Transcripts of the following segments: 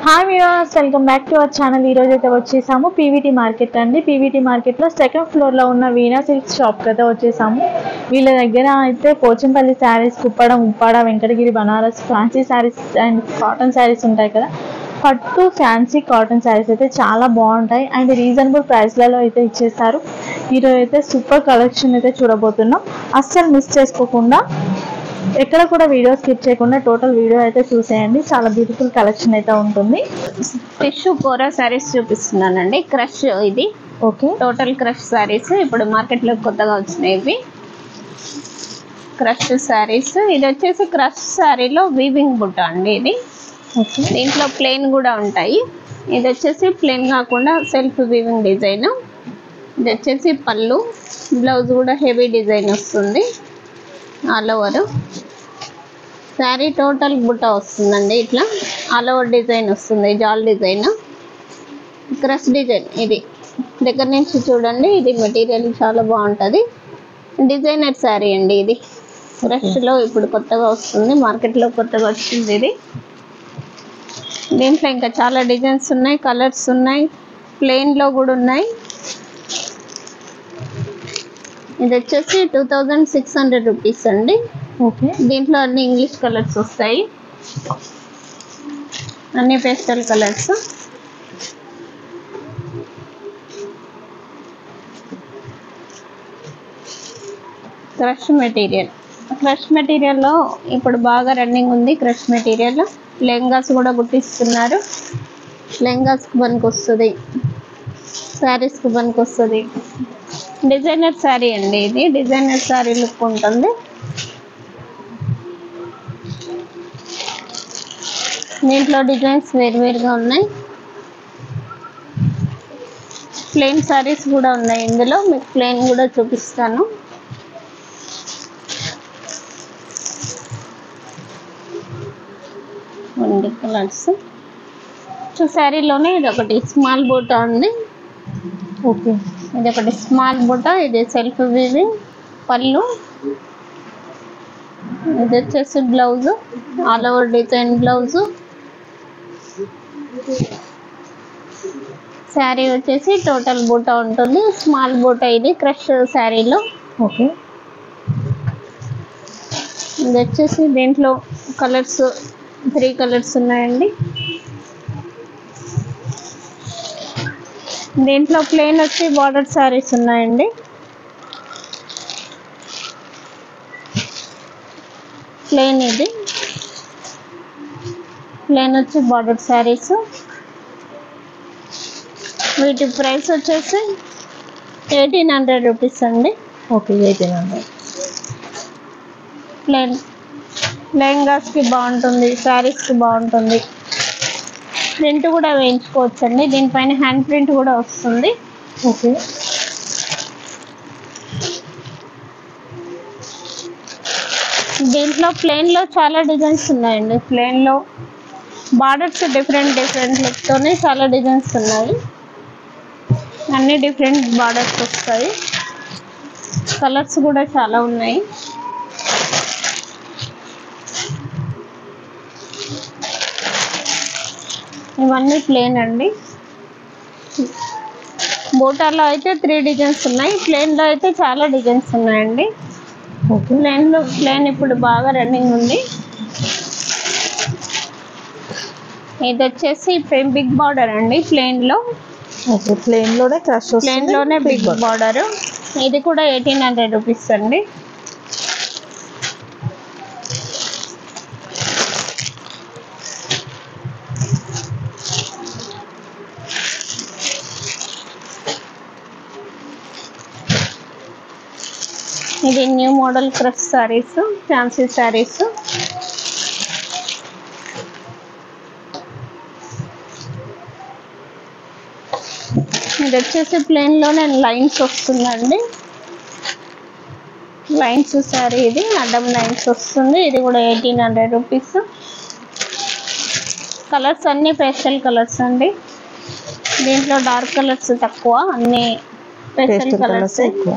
Hi viewers, welcome back to our channel. ఈ రోజు అయితే వచ్చేసాము పీవీటీ మార్కెట్ అండి. పీవీటీ మార్కెట్లో సెకండ్ ఫ్లోర్లో ఉన్న వీణా సిల్క్ షాప్కి అయితే వచ్చేసాము. వీళ్ళ దగ్గర అయితే Pochampally saris, Kuppadam, Uppada, Venkatagiri, Banaras, fancy saris and cotton saris ఉంటాయి కదా. పట్టు ఫ్యాన్సీ కాటన్ శారీస్ అయితే చాలా బాగుంటాయి అండ్ రీజనబుల్ ప్రైస్లలో అయితే ఇచ్చేస్తారు. ఈరోజు అయితే సూపర్ కలెక్షన్ అయితే చూడబోతున్నాం. అస్సలు మిస్ చేసుకోకుండా, ఎక్కడ కూడా వీడియో స్కిప్ చేయకుండా టోటల్ వీడియో అయితే చూసేయండి. చాలా బ్యూటిఫుల్ కలెక్షన్ అయితే ఉంటుంది. టిష్యూ కోరా శారీస్ చూపిస్తున్నానండి. క్రష్ ఇది ఓకే, టోటల్ క్రష్ శారీస్ ఇప్పుడు మార్కెట్లో కొత్తగా వచ్చినాయి. ఇవి క్రష్ శారీస్. ఇది వచ్చేసి క్రష్ శారీలో వీవింగ్ బుట్ట అండి. ఇది ఓకే, దీంట్లో ప్లెయిన్ కూడా ఉంటాయి. ఇది వచ్చేసి ప్లెయిన్ కాకుండా సెల్ఫ్ వీవింగ్ డిజైన్. ఇది వచ్చేసి పళ్ళు, బ్లౌజ్ కూడా హెవీ డిజైన్ వస్తుంది. ఆల్ ఓవర్ శారీ టోటల్ బుట్ట వస్తుందండి. ఇట్లా ఆల్ ఓవర్ డిజైన్ వస్తుంది, జాల్ డిజైన్, క్రష్ డిజైన్. ఇది దగ్గర నుంచి చూడండి. ఇది మెటీరియల్ చాలా బాగుంటుంది. డిజైనర్ శారీ అండి. ఇది క్రష్లో ఇప్పుడు కొత్తగా వస్తుంది, మార్కెట్లో కొత్తగా వచ్చింది ఇది. దీంట్లో ఇంకా చాలా డిజైన్స్ ఉన్నాయి, కలర్స్ ఉన్నాయి, ప్లెయిన్లో కూడా ఉన్నాయి. ఇది వచ్చేసి 2600 రూపీస్ అండి. ఓకే, దీంట్లో అన్ని ఇంగ్లీష్ కలర్స్ వస్తాయి, అన్ని pastel colours. Crush material. Crush మెటీరియల్లో ఇప్పుడు బాగా రన్నింగ్ ఉంది. క్రష్ మెటీరియల్ లెహంగాస్ కూడా కుట్టిస్తున్నారు. లెహంగాస్కి పనికి వస్తుంది, శారీస్కి పనికి వస్తుంది. డిజైనర్ శారీ అండి. ఇది డిజైనర్ శారీ లుక్ ఉంటుంది. దీంట్లో డిజైన్స్ వేరువేరుగా ఉన్నాయి. ప్లెయిన్ శారీస్ కూడా ఉన్నాయి ఇందులో. మీకు ప్లెయిన్ కూడా చూపిస్తాను. రెండు కలర్స్. శారీలోనే ఇది ఒకటి స్మాల్ బూటా ఉంది. ఓకే, ఇది ఒకటి స్మాల్ బూటా. ఇది సెల్ఫ్ వీవింగ్ పళ్ళు. ఇది వచ్చేసి blouse, all over design blouse. Sari వచ్చేసి టోటల్ బూటా ఉంటుంది, స్మాల్ బూటా. ఇది క్రష్ శారీలో. ఓకే, ఇది వచ్చేసి దీంట్లో కలర్స్ 3 కలర్స్ ఉన్నాయండి. దీంట్లో ప్లెయిన్ వచ్చి బార్డర్ శారీస్ ఉన్నాయండి. ప్లెయిన్ ఇది ప్లెయిన్ వచ్చి బార్డర్ శారీస్. వీటి ప్రైస్ వచ్చేసి 1800 రూపీస్ అండి. ఓకే, 1800. ప్లెయిన్ లెహంగాస్కి బాగుంటుంది, శారీస్కి బాగుంటుంది. ప్రింట్ కూడా వేయించుకోవచ్చు అండి. దీనిపైన హ్యాండ్ ప్రింట్ కూడా వస్తుంది. ఓకే, దీంట్లో ప్లెయిన్లో చాలా డిజైన్స్ ఉన్నాయండి. ప్లెయిన్లో బార్డర్స్ డిఫరెంట్ లుక్తోనే చాలా డిజైన్స్ ఉన్నాయి. అన్ని డిఫరెంట్ బార్డర్స్ వస్తాయి. కలర్స్ కూడా చాలా ఉన్నాయి. ఇవన్నీ ప్లెయిన్ అండి. బూటాలో అయితే 3 డిజైన్స్ ఉన్నాయి. ప్లెయిన్లో అయితే చాలా డిజైన్స్ ఉన్నాయండి. ఓకే, ప్లెయిన్ ఇప్పుడు బాగా రన్నింగ్ ఉంది. ఇది వచ్చేసి బిగ్ బార్డర్ అండి. ప్లెయిన్లో ఓకే, ప్లెయిన్లోనే క్రష్ వస్తుంది, ప్లెయిన్లోనే బిగ్ బార్డర్. ఇది కూడా 1800 రూపీస్ అండి. ఇది new model crush saris, fancy saris. ఇది వచ్చేసి ప్లెయిన్లోనే లైన్స్ వస్తుందండి. లైన్స్ శారీ. ఇది అడ్డం లైన్స్ వస్తుంది. ఇది కూడా 1800 రూపీస్. కలర్స్ అన్నీ పేస్టల్ కలర్స్ అండి. దీంట్లో డార్క్ కలర్స్ తక్కువ, అన్నీ పేస్టల్ కలర్స్ ఎక్కువ.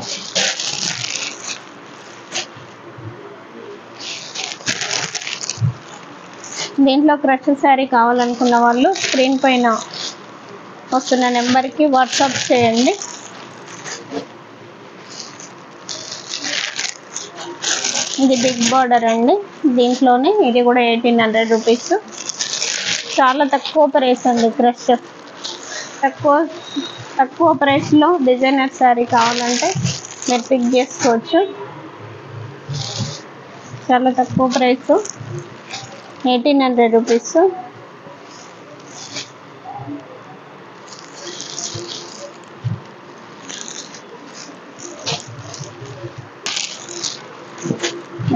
దీంట్లో క్రష్ శారీ కావాలనుకున్న వాళ్ళు స్క్రీన్ పైన వస్తున్న నెంబర్కి వాట్సాప్ చేయండి. ఇది బిగ్ బార్డర్ అండి. దీంట్లోనే ఇది కూడా 1800 రూపీస్. చాలా తక్కువ ప్రైస్ అండి. క్రష్ తక్కువ ప్రైస్లో డిజైనర్ శారీ కావాలంటే మీరు పిక్ చేసుకోవచ్చు. చాలా తక్కువ ప్రైస్ 1800 రూపీస్.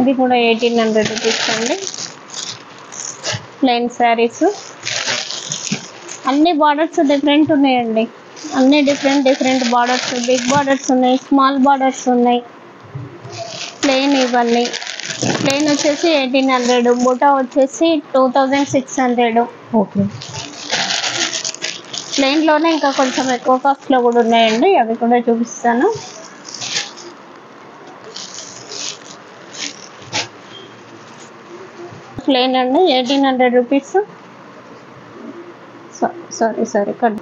ఇది కూడా 1800 రూపీస్ అండి. ప్లెయిన్ శారీస్ అన్ని బార్డర్స్ డిఫరెంట్ ఉన్నాయండి. అన్ని డిఫరెంట్ బార్డర్స్, బిగ్ బార్డర్స్ ఉన్నాయి, స్మాల్ బార్డర్స్ ఉన్నాయి. ప్లెయిన్ ఇవన్నీ ప్లెయిన్ వచ్చేసి 1800, బూటా వచ్చేసి 2600. ఓకే. ప్లెయిన్లోనే ఇంకా కొంచెం ఎక్కువ కాస్ట్లో కూడా ఉన్నాయండి, అవి కూడా చూపిస్తాను. ప్లెయిన్ అండి 1800 రూపీస్. Sorry cut.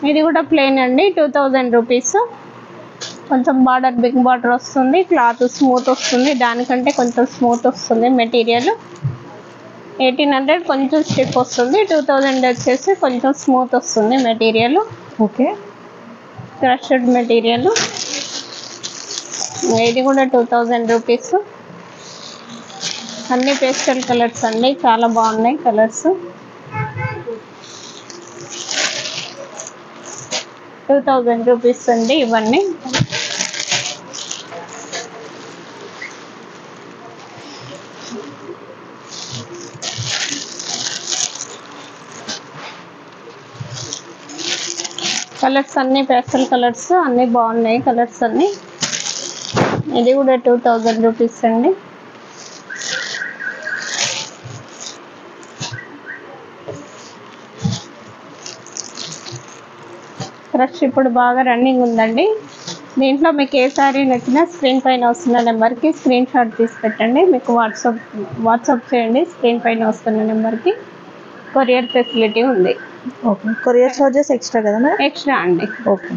ఇది కూడా ప్లెయిన్ అండి 2000 రూపీస్. కొంచెం బార్డర్ బిగ్ బార్డర్ వస్తుంది, క్లాత్ స్మూత్ వస్తుంది, దానికంటే కొంచెం స్మూత్ వస్తుంది మెటీరియల్. 1800 కొంచెం స్టిఫ్ వస్తుంది, 2000 వచ్చేసి కొంచెం స్మూత్ వస్తుంది మెటీరియల్. ఓకే. Crushed material. ఇది కూడా 2000 రూపీస్. అన్ని పేస్టల్ కలర్స్ అండి, చాలా బాగున్నాయి కలర్స్. 2000 రూపీస్ అండి ఇవన్నీ. కలర్స్ అన్ని పేస్టల్ కలర్స్, అన్ని బాగున్నాయి కలర్స్ అన్ని. ఇది కూడా 2000 రూపీస్ అండి. క్రష్ ఇప్పుడు బాగా రన్నింగ్ ఉందండి. దీంట్లో మీకు ఏ శారీ నచ్చినా స్క్రీన్ పైన వస్తున్న నెంబర్కి స్క్రీన్ షాట్ తీసి పెట్టండి. మీకు వాట్సాప్ చేయండి. స్క్రీన్ పైన వస్తున్న నెంబర్కి కొరియర్ ఫెసిలిటీ ఉంది. ఓకే. కొరియర్ చార్జెస్ ఎక్స్ట్రా కదా? ఎక్స్ట్రా అండి. ఓకే.